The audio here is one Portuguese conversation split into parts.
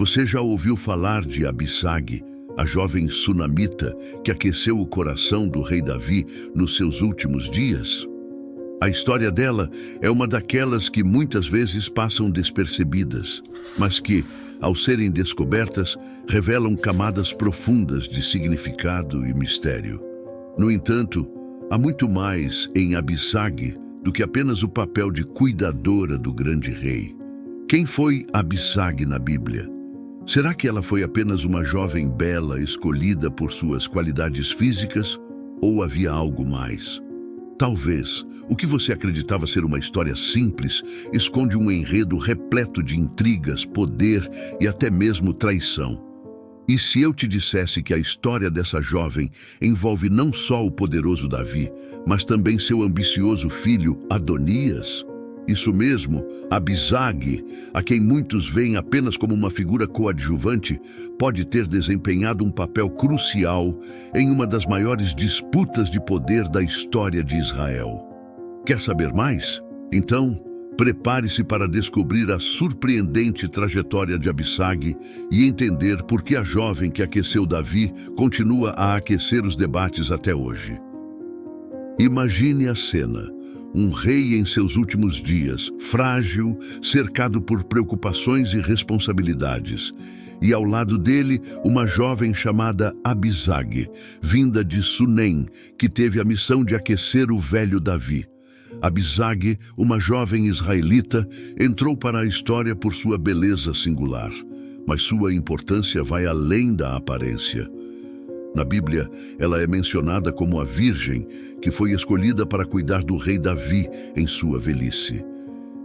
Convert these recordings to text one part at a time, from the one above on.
Você já ouviu falar de Abissag, a jovem sunamita que aqueceu o coração do rei Davi nos seus últimos dias? A história dela é uma daquelas que muitas vezes passam despercebidas, mas que, ao serem descobertas, revelam camadas profundas de significado e mistério. No entanto, há muito mais em Abissag do que apenas o papel de cuidadora do grande rei. Quem foi Abissag na Bíblia? Será que ela foi apenas uma jovem bela escolhida por suas qualidades físicas ou havia algo mais? Talvez o que você acreditava ser uma história simples esconde um enredo repleto de intrigas, poder e até mesmo traição. E se eu te dissesse que a história dessa jovem envolve não só o poderoso Davi, mas também seu ambicioso filho Adonias? Isso mesmo, Abissag, a quem muitos veem apenas como uma figura coadjuvante, pode ter desempenhado um papel crucial em uma das maiores disputas de poder da história de Israel. Quer saber mais? Então, prepare-se para descobrir a surpreendente trajetória de Abissag e entender por que a jovem que aqueceu Davi continua a aquecer os debates até hoje. Imagine a cena. Um rei em seus últimos dias, frágil, cercado por preocupações e responsabilidades. E ao lado dele, uma jovem chamada Abissag, vinda de Sunem, que teve a missão de aquecer o velho Davi. Abissag, uma jovem israelita, entrou para a história por sua beleza singular, mas sua importância vai além da aparência. Na Bíblia, ela é mencionada como a virgem que foi escolhida para cuidar do rei Davi em sua velhice.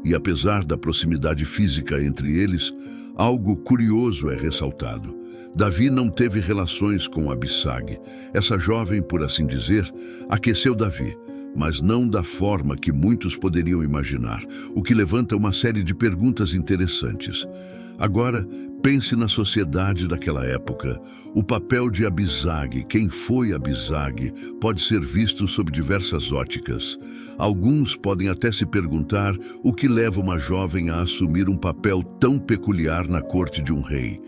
E apesar da proximidade física entre eles, algo curioso é ressaltado. Davi não teve relações com Abissag. Essa jovem, por assim dizer, aqueceu Davi, mas não da forma que muitos poderiam imaginar, o que levanta uma série de perguntas interessantes. Agora, pense na sociedade daquela época. O papel de Abissag, quem foi Abissag, pode ser visto sob diversas óticas. Alguns podem até se perguntar o que leva uma jovem a assumir um papel tão peculiar na corte de um rei.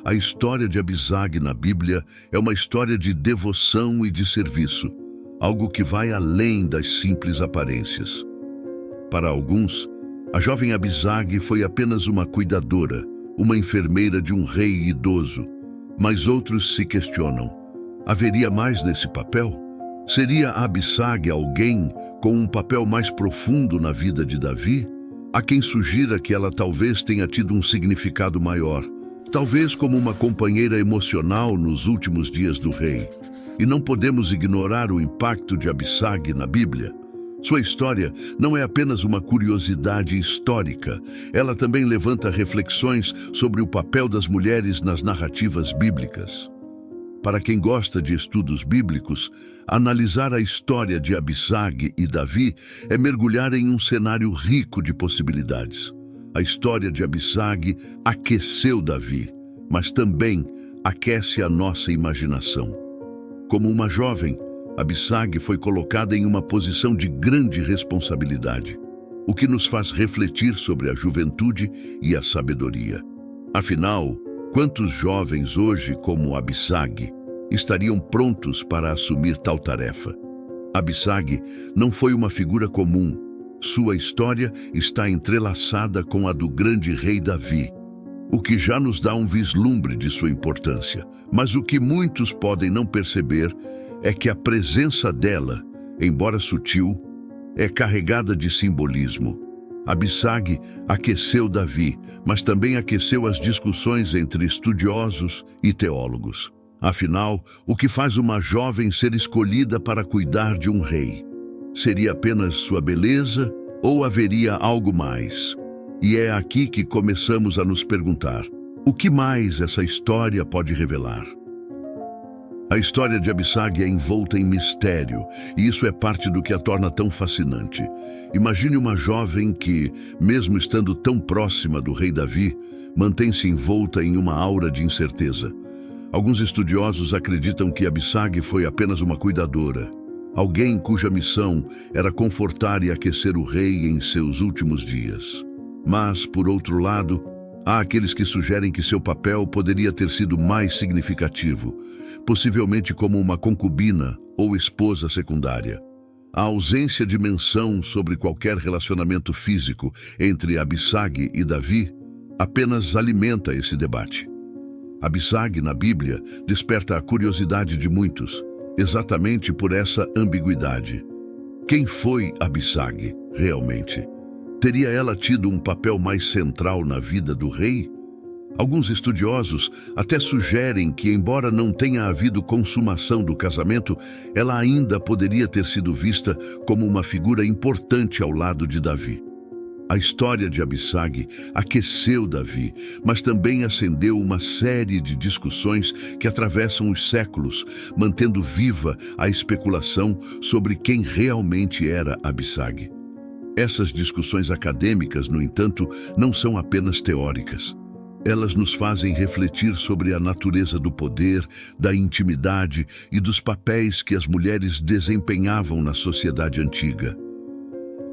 A história de Abissag na Bíblia é uma história de devoção e de serviço, algo que vai além das simples aparências. Para alguns, a jovem Abissag foi apenas uma cuidadora, uma enfermeira de um rei idoso, mas outros se questionam: haveria mais nesse papel? Seria Abissag alguém com um papel mais profundo na vida de Davi? Há quem sugira que ela talvez tenha tido um significado maior, talvez como uma companheira emocional nos últimos dias do rei. E não podemos ignorar o impacto de Abissag na Bíblia. Sua história não é apenas uma curiosidade histórica, ela também levanta reflexões sobre o papel das mulheres nas narrativas bíblicas. Para quem gosta de estudos bíblicos, analisar a história de Abissag e Davi é mergulhar em um cenário rico de possibilidades. A história de Abissag aqueceu Davi, mas também aquece a nossa imaginação. Como uma jovem, Abissag foi colocada em uma posição de grande responsabilidade, o que nos faz refletir sobre a juventude e a sabedoria. Afinal, quantos jovens hoje, como Abissag, estariam prontos para assumir tal tarefa? Abissag não foi uma figura comum. Sua história está entrelaçada com a do grande rei Davi, o que já nos dá um vislumbre de sua importância. Mas o que muitos podem não perceber é que a presença dela, embora sutil, é carregada de simbolismo. Abissag aqueceu Davi, mas também aqueceu as discussões entre estudiosos e teólogos. Afinal, o que faz uma jovem ser escolhida para cuidar de um rei? Seria apenas sua beleza ou haveria algo mais? E é aqui que começamos a nos perguntar: o que mais essa história pode revelar? A história de Abissag é envolta em mistério, e isso é parte do que a torna tão fascinante. Imagine uma jovem que, mesmo estando tão próxima do rei Davi, mantém-se envolta em uma aura de incerteza. Alguns estudiosos acreditam que Abissag foi apenas uma cuidadora, alguém cuja missão era confortar e aquecer o rei em seus últimos dias. Mas, por outro lado, Há aqueles que sugerem que seu papel poderia ter sido mais significativo, possivelmente como uma concubina ou esposa secundária. A ausência de menção sobre qualquer relacionamento físico entre Abissag e Davi apenas alimenta esse debate. Abissag, na Bíblia, desperta a curiosidade de muitos, exatamente por essa ambiguidade. Quem foi Abissag, realmente? Teria ela tido um papel mais central na vida do rei? Alguns estudiosos até sugerem que, embora não tenha havido consumação do casamento, ela ainda poderia ter sido vista como uma figura importante ao lado de Davi. A história de Abissag aqueceu Davi, mas também acendeu uma série de discussões que atravessam os séculos, mantendo viva a especulação sobre quem realmente era Abissag. Essas discussões acadêmicas, no entanto, não são apenas teóricas. Elas nos fazem refletir sobre a natureza do poder, da intimidade e dos papéis que as mulheres desempenhavam na sociedade antiga.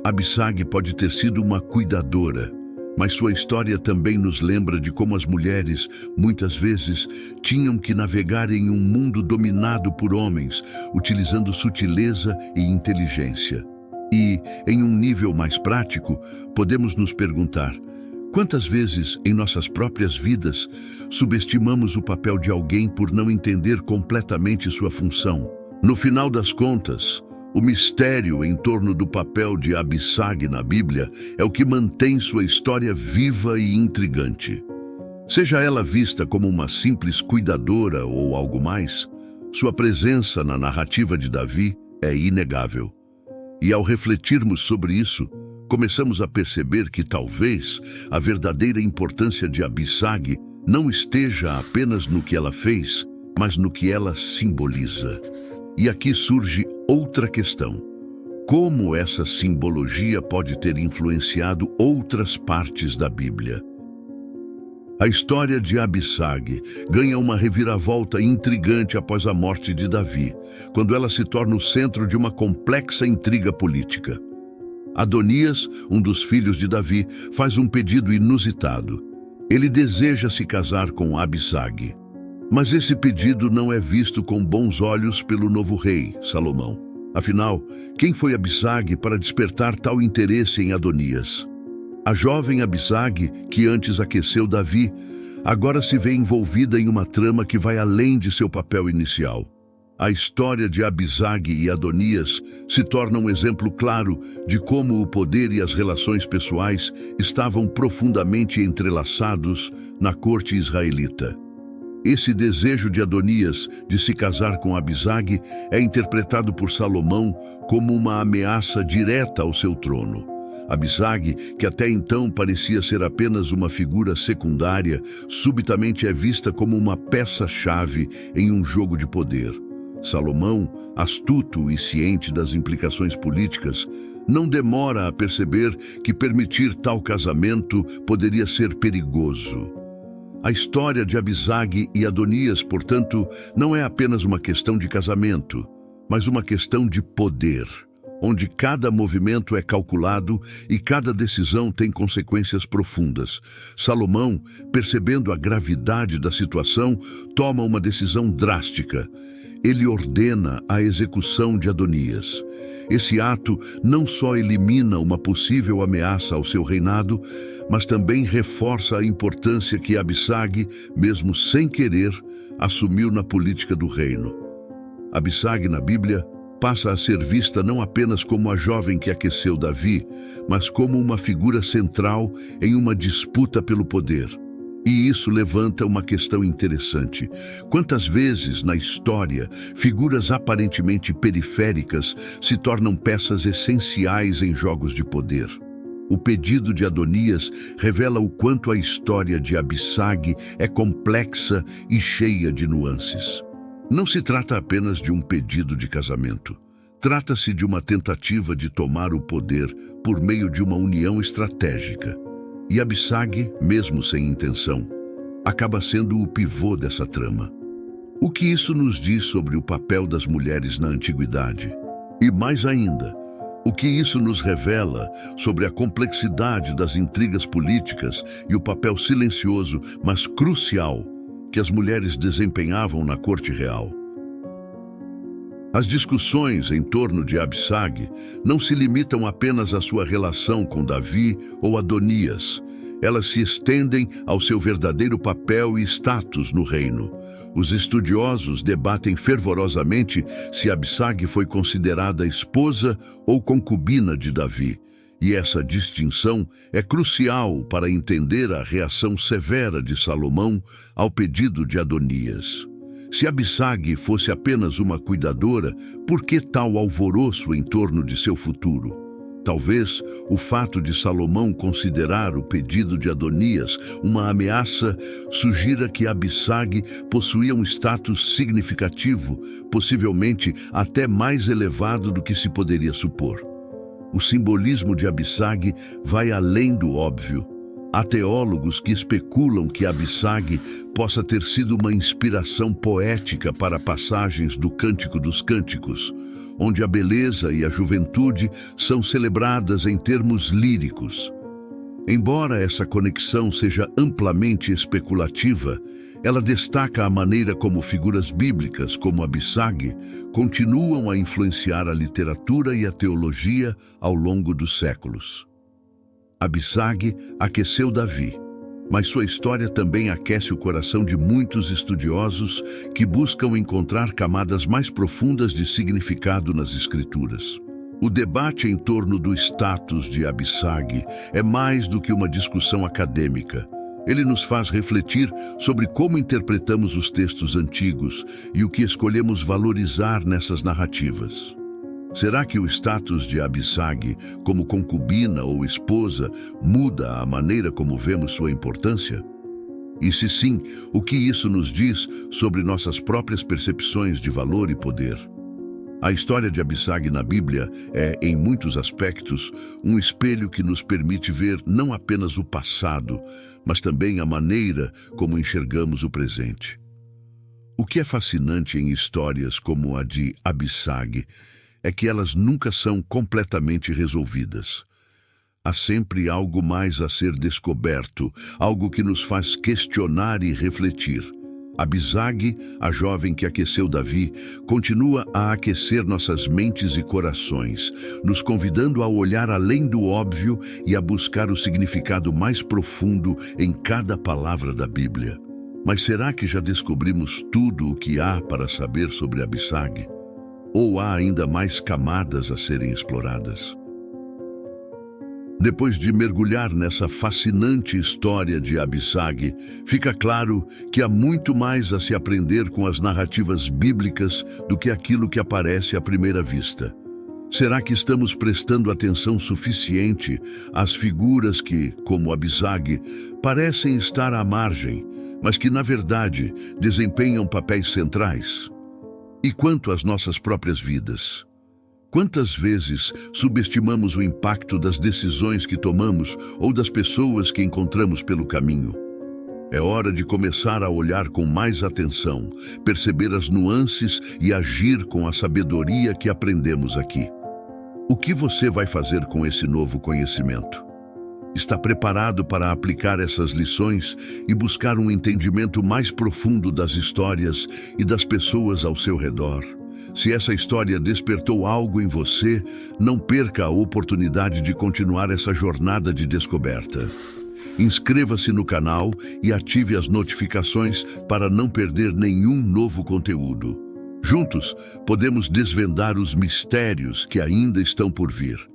Abissag pode ter sido uma cuidadora, mas sua história também nos lembra de como as mulheres, muitas vezes, tinham que navegar em um mundo dominado por homens, utilizando sutileza e inteligência. E, em um nível mais prático, podemos nos perguntar: quantas vezes, em nossas próprias vidas, subestimamos o papel de alguém por não entender completamente sua função? No final das contas, o mistério em torno do papel de Abissag na Bíblia é o que mantém sua história viva e intrigante. Seja ela vista como uma simples cuidadora ou algo mais, sua presença na narrativa de Davi é inegável. E ao refletirmos sobre isso, começamos a perceber que talvez a verdadeira importância de Abissag não esteja apenas no que ela fez, mas no que ela simboliza. E aqui surge outra questão: como essa simbologia pode ter influenciado outras partes da Bíblia? A história de Abissag ganha uma reviravolta intrigante após a morte de Davi, quando ela se torna o centro de uma complexa intriga política. Adonias, um dos filhos de Davi, faz um pedido inusitado. Ele deseja se casar com Abissag. Mas esse pedido não é visto com bons olhos pelo novo rei, Salomão. Afinal, quem foi Abissag para despertar tal interesse em Adonias? A jovem Abissag, que antes aqueceu Davi, agora se vê envolvida em uma trama que vai além de seu papel inicial. A história de Abissag e Adonias se torna um exemplo claro de como o poder e as relações pessoais estavam profundamente entrelaçados na corte israelita. Esse desejo de Adonias de se casar com Abissag é interpretado por Salomão como uma ameaça direta ao seu trono. Abissag, que até então parecia ser apenas uma figura secundária, subitamente é vista como uma peça-chave em um jogo de poder. Salomão, astuto e ciente das implicações políticas, não demora a perceber que permitir tal casamento poderia ser perigoso. A história de Abissag e Adonias, portanto, não é apenas uma questão de casamento, mas uma questão de poder, onde cada movimento é calculado e cada decisão tem consequências profundas. Salomão, percebendo a gravidade da situação, toma uma decisão drástica. Ele ordena a execução de Adonias. Esse ato não só elimina uma possível ameaça ao seu reinado, mas também reforça a importância que Abissag, mesmo sem querer, assumiu na política do reino. Abissag, na Bíblia, passa a ser vista não apenas como a jovem que aqueceu Davi, mas como uma figura central em uma disputa pelo poder. E isso levanta uma questão interessante. Quantas vezes, na história, figuras aparentemente periféricas se tornam peças essenciais em jogos de poder? O pedido de Adonias revela o quanto a história de Abissag é complexa e cheia de nuances. Não se trata apenas de um pedido de casamento. Trata-se de uma tentativa de tomar o poder por meio de uma união estratégica. E Abissag, mesmo sem intenção, acaba sendo o pivô dessa trama. O que isso nos diz sobre o papel das mulheres na antiguidade? E mais ainda, O que isso nos revela sobre a complexidade das intrigas políticas e o papel silencioso, mas crucial, que as mulheres desempenhavam na corte real. As discussões em torno de Abissag não se limitam apenas à sua relação com Davi ou Adonias. Elas se estendem ao seu verdadeiro papel e status no reino. Os estudiosos debatem fervorosamente se Abissag foi considerada esposa ou concubina de Davi, e essa distinção é crucial para entender a reação severa de Salomão ao pedido de Adonias. Se Abissag fosse apenas uma cuidadora, por que tal alvoroço em torno de seu futuro? Talvez o fato de Salomão considerar o pedido de Adonias uma ameaça sugira que Abissag possuía um status significativo, possivelmente até mais elevado do que se poderia supor. O simbolismo de Abissag vai além do óbvio. Há teólogos que especulam que Abissag possa ter sido uma inspiração poética para passagens do Cântico dos Cânticos, onde a beleza e a juventude são celebradas em termos líricos. Embora essa conexão seja amplamente especulativa, ela destaca a maneira como figuras bíblicas como Abissag continuam a influenciar a literatura e a teologia ao longo dos séculos. Abissag aqueceu Davi, mas sua história também aquece o coração de muitos estudiosos que buscam encontrar camadas mais profundas de significado nas Escrituras. O debate em torno do status de Abissag é mais do que uma discussão acadêmica. Ele nos faz refletir sobre como interpretamos os textos antigos e o que escolhemos valorizar nessas narrativas. Será que o status de Abissag como concubina ou esposa muda a maneira como vemos sua importância? E se sim, o que isso nos diz sobre nossas próprias percepções de valor e poder? A história de Abissag na Bíblia é, em muitos aspectos, um espelho que nos permite ver não apenas o passado, mas também a maneira como enxergamos o presente. O que é fascinante em histórias como a de Abissag é que elas nunca são completamente resolvidas. Há sempre algo mais a ser descoberto, algo que nos faz questionar e refletir. Abissag, a jovem que aqueceu Davi, continua a aquecer nossas mentes e corações, nos convidando a olhar além do óbvio e a buscar o significado mais profundo em cada palavra da Bíblia. Mas será que já descobrimos tudo o que há para saber sobre Abissag? Ou há ainda mais camadas a serem exploradas? Depois de mergulhar nessa fascinante história de Abissag, fica claro que há muito mais a se aprender com as narrativas bíblicas do que aquilo que aparece à primeira vista. Será que estamos prestando atenção suficiente às figuras que, como Abissag, parecem estar à margem, mas que, na verdade, desempenham papéis centrais? E quanto às nossas próprias vidas? Quantas vezes subestimamos o impacto das decisões que tomamos ou das pessoas que encontramos pelo caminho? É hora de começar a olhar com mais atenção, perceber as nuances e agir com a sabedoria que aprendemos aqui. O que você vai fazer com esse novo conhecimento? Está preparado para aplicar essas lições e buscar um entendimento mais profundo das histórias e das pessoas ao seu redor? Se essa história despertou algo em você, não perca a oportunidade de continuar essa jornada de descoberta. Inscreva-se no canal e ative as notificações para não perder nenhum novo conteúdo. Juntos, podemos desvendar os mistérios que ainda estão por vir.